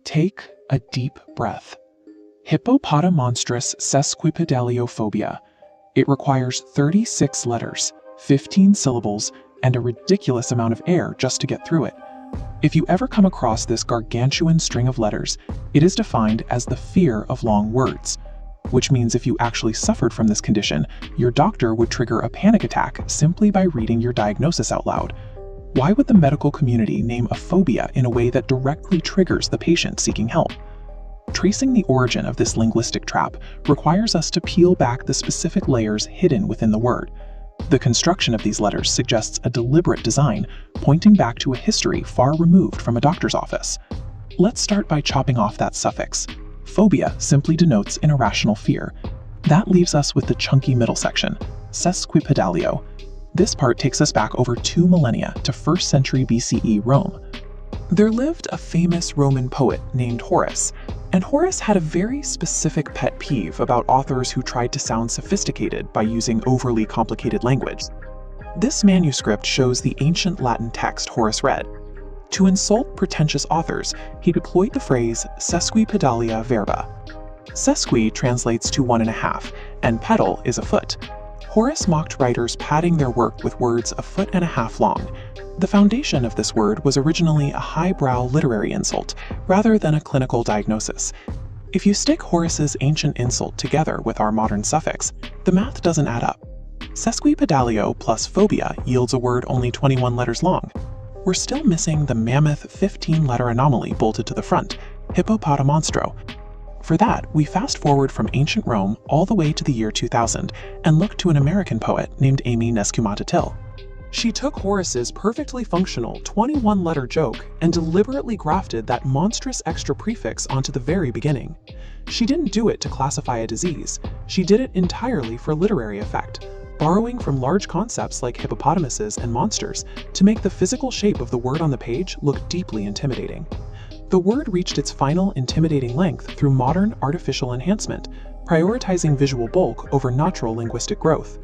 Take a deep breath. Hippopotomonstrosesquippedaliophobia. It requires 36 letters, 15 syllables, and a ridiculous amount of air just to get through it. If you ever come across this gargantuan string of letters, it is defined as the fear of long words, which means if you actually suffered from this condition, your doctor would trigger a panic attack simply by reading your diagnosis out loud. Why would the medical community name a phobia in a way that directly triggers the patient seeking help? Tracing the origin of this linguistic trap requires us to peel back the specific layers hidden within the word. The construction of these letters suggests a deliberate design, pointing back to a history far removed from a doctor's office. Let's start by chopping off that suffix. Phobia simply denotes an irrational fear. That leaves us with the chunky middle section, sesquipedalio. This part takes us back over 2 millennia to 1st century BCE Rome. There lived a famous Roman poet named Horace, and Horace had a very specific pet peeve about authors who tried to sound sophisticated by using overly complicated language. This manuscript shows the ancient Latin text Horace read. To insult pretentious authors, he deployed the phrase sesquipedalia verba. Sesqui translates to 1.5, and pedal is a foot. Horace mocked writers padding their work with words 1.5 feet long. The foundation of this word was originally a highbrow literary insult, rather than a clinical diagnosis. If you stick Horace's ancient insult together with our modern suffix, the math doesn't add up. Sesquipedalio plus phobia yields a word only 21 letters long. We're still missing the mammoth 15-letter anomaly bolted to the front, hippopotomonstro. For that, we fast forward from ancient Rome all the way to the year 2000 and look to an American poet named Aimee Nezhukumatathil. She took Horace's perfectly functional 21-letter joke and deliberately grafted that monstrous extra prefix onto the very beginning. She didn't do it to classify a disease, she did it entirely for literary effect, borrowing from large concepts like hippopotamuses and monsters to make the physical shape of the word on the page look deeply intimidating. The word reached its final intimidating length through modern artificial enhancement, prioritizing visual bulk over natural linguistic growth.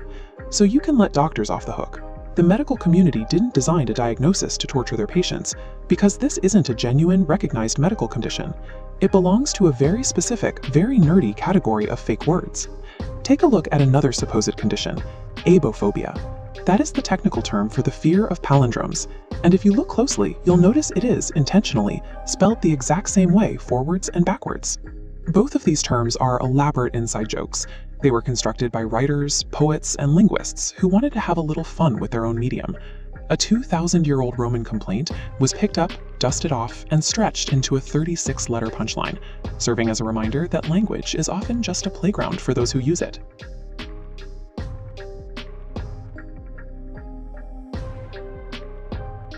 So you can let doctors off the hook. The medical community didn't design a diagnosis to torture their patients, because this isn't a genuine, recognized medical condition. It belongs to a very specific, very nerdy category of fake words. Take a look at another supposed condition, aibohphobia. That is the technical term for the fear of palindromes, and if you look closely, you'll notice it is, intentionally, spelled the exact same way forwards and backwards. Both of these terms are elaborate inside jokes. They were constructed by writers, poets, and linguists who wanted to have a little fun with their own medium. A 2,000-year-old Roman complaint was picked up, dusted off, and stretched into a 36-letter punchline, serving as a reminder that language is often just a playground for those who use it.